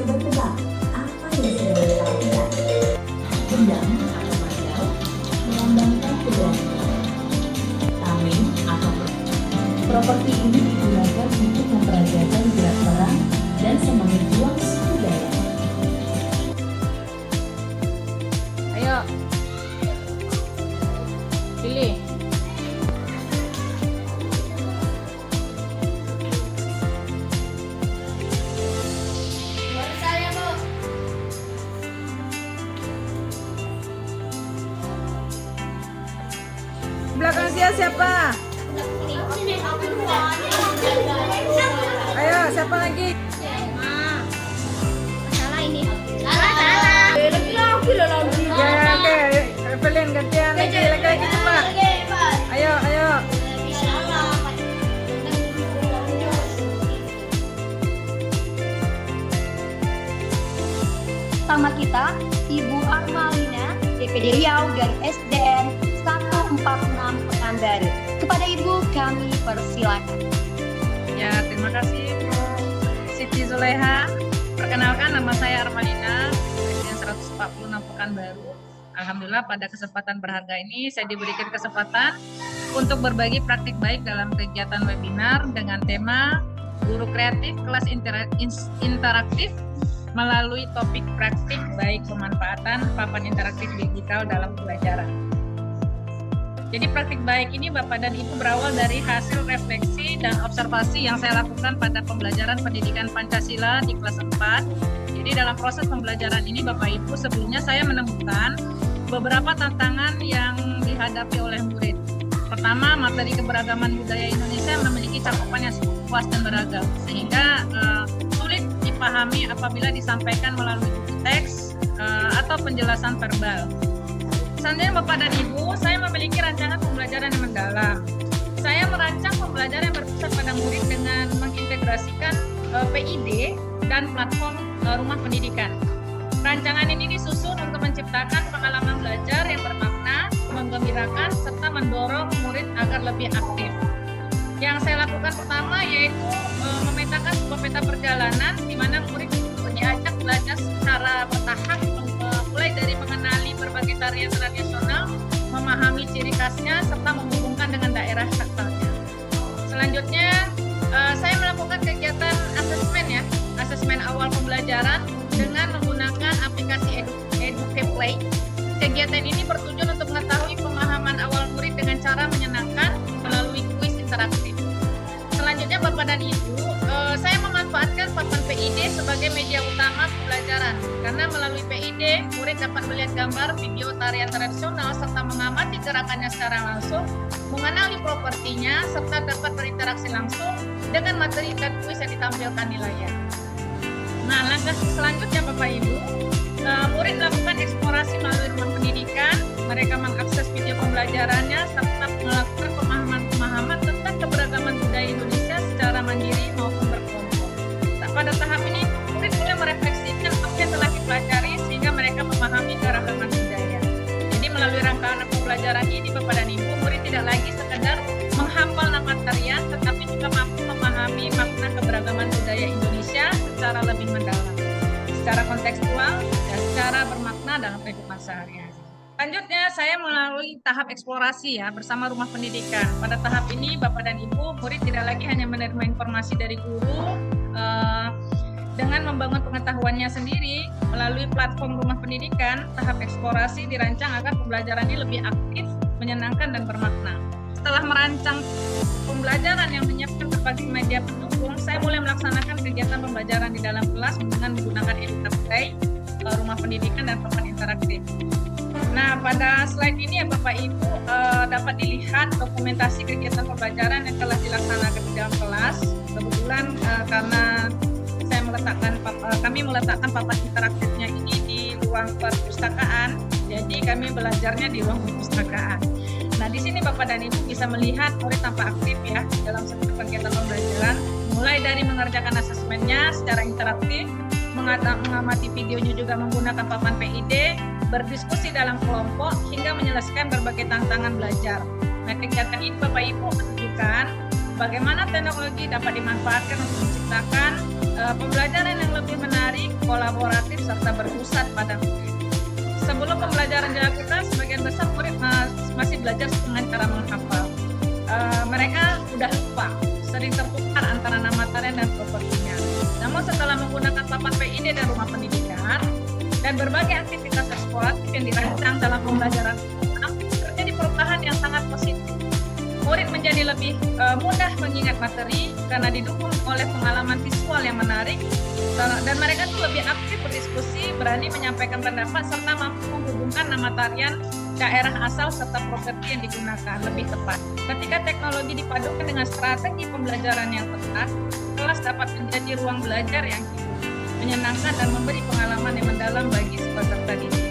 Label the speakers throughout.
Speaker 1: Coba tebak, apa yang sedang dilakukan? Gendang atau mandau melambangkan keberanian. Tameng atau properti ini digunakan untuk memperagakan gerak perang dan semangat juang suku Dayak.
Speaker 2: Ayo, pilih. Belakang dia siapa? Ayo, siapa lagi?
Speaker 3: Salah ini. Salah.
Speaker 2: Ya, oke. Evelyn gantian lagi cepat. Ayo.
Speaker 3: Pertama kita, Ibu Armalina, DPD Riau dari SDN 146 Pekanbaru. Kepada Ibu kami persilakan.
Speaker 2: Ya, terima kasih Bu Siti Zuleha. Perkenalkan, nama saya Armalina, SDN 146 Pekanbaru. Alhamdulillah pada kesempatan berharga ini saya diberikan kesempatan untuk berbagi praktik baik dalam kegiatan webinar dengan tema Guru Kreatif Kelas Interaktif melalui topik praktik baik pemanfaatan papan interaktif digital dalam pembelajaran. Jadi praktik baik ini Bapak dan Ibu berawal dari hasil refleksi dan observasi yang saya lakukan pada pembelajaran pendidikan Pancasila di kelas 4. Jadi dalam proses pembelajaran ini Bapak Ibu sebelumnya saya menemukan beberapa tantangan yang dihadapi oleh murid. Pertama, materi keberagaman budaya Indonesia memiliki cakupan yang cukup luas dan beragam, sehingga sulit dipahami apabila disampaikan melalui buku teks atau penjelasan verbal. Selanjutnya Bapak dan Ibu, saya memiliki rancangan pembelajaran yang mendalam. Saya merancang pembelajaran yang berpusat pada murid dengan mengintegrasikan PID dan platform rumah pendidikan. Rancangan ini disusun untuk menciptakan pengalaman belajar yang bermakna, menggembirakan, serta mendorong murid agar lebih aktif. Yang saya lakukan pertama yaitu memetakan sebuah peta perjalanan di mana murid diajak belajar secara bertahap, mulai dari mengenali berbagai tarian tradisional, memahami ciri khasnya, serta menghubungkan dengan daerah asalnya. Selanjutnya, saya melakukan kegiatan asesmen awal pembelajaran dengan menggunakan aplikasi EducaPlay. Kegiatan ini bertujuan untuk mengetahui pemahaman awal murid dengan cara menyenangkan melalui kuis interaktif. Selanjutnya Bapak dan Ibu, saya memanfaatkan papan PID sebagai media utama pembelajaran karena melalui PID murid dapat melihat gambar video tarian tradisional serta mengamati gerakannya secara langsung, mengenali propertinya serta dapat berinteraksi langsung dengan materi dan kuis yang ditampilkan di layar. Nah, langkah selanjutnya Bapak Ibu, murid melakukan eksplorasi melalui rumah pendidikan, mereka mengakses video pembelajarannya serta melakukan pemahaman tentang keberagaman budaya Indonesia secara mandiri maupun berkelompok. Pada tahap ini, murid mulai merefleksikan apa yang telah dipelajari sehingga mereka memahami keragaman budaya. Jadi melalui rangkaian pembelajaran ini, Bapak dan Ibu, murid tidak lagi sekedar menghafal nama tarian, tetapi juga mampu memahami makna keberagaman budaya Indonesia secara lebih mendalam, secara kontekstual dan secara bermakna dalam kehidupan sehari-hari. Selanjutnya, saya melalui tahap eksplorasi bersama rumah pendidikan. Pada tahap ini, Bapak dan Ibu, murid tidak lagi hanya menerima informasi dari guru dengan membangun pengetahuannya sendiri melalui platform rumah pendidikan. Tahap eksplorasi dirancang agar pembelajaran ini lebih aktif, menyenangkan, dan bermakna. Setelah merancang pembelajaran yang menyiapkan berbagai media pendukung, saya mulai melaksanakan kegiatan pembelajaran di dalam kelas dengan menggunakan EducaPlay. rumah pendidikan dan papan interaktif. Nah, pada slide ini ya Bapak Ibu dapat dilihat dokumentasi kegiatan pembelajaran yang telah dilaksanakan di dalam kelas. Kebetulan karena kami meletakkan papan interaktifnya ini di ruang perpustakaan, jadi kami belajarnya di ruang perpustakaan. Nah, di sini Bapak dan Ibu bisa melihat murid tampak aktif ya dalam setiap kegiatan pembelajaran, mulai dari mengerjakan asesmennya secara interaktif, mengamati videonya juga menggunakan papan PID, berdiskusi dalam kelompok, hingga menyelesaikan berbagai tantangan belajar. Nah, kegiatan ini Bapak Ibu menunjukkan bagaimana teknologi dapat dimanfaatkan untuk menciptakan pembelajaran yang lebih menarik, kolaboratif, serta berpusat pada murid. Sebelum pembelajaran dilakukan, sebagian besar murid masih belajar dengan cara menghafal. Mereka sudah lupa, sering tertukar antara nama tarian dan propertinya. Namun setelah menggunakan papan PID dan rumah pendidikan dan berbagai aktivitas eksploratif yang dirancang dalam pembelajaran, terjadi perubahan yang sangat positif. Murid menjadi lebih mudah mengingat materi karena didukung oleh pengalaman visual yang menarik, dan mereka tuh lebih aktif berdiskusi, berani menyampaikan pendapat, serta mampu menghubungkan nama tarian, daerah asal, serta properti yang digunakan lebih tepat. Ketika teknologi dipadukan dengan strategi pembelajaran yang tepat, kelas dapat menjadi ruang belajar yang hidup, menyenangkan, dan memberi pengalaman yang mendalam bagi peserta didik.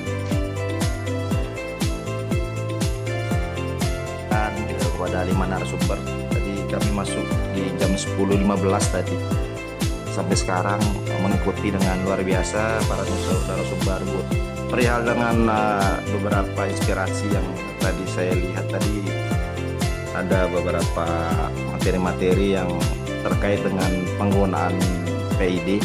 Speaker 4: Kepada 5 narasumber. Tadi kami masuk di jam 10.15 tadi. Sampai sekarang mengikuti dengan luar biasa para narasumber. Perihal dengan beberapa inspirasi yang tadi saya lihat tadi, ada beberapa materi-materi yang terkait dengan penggunaan PID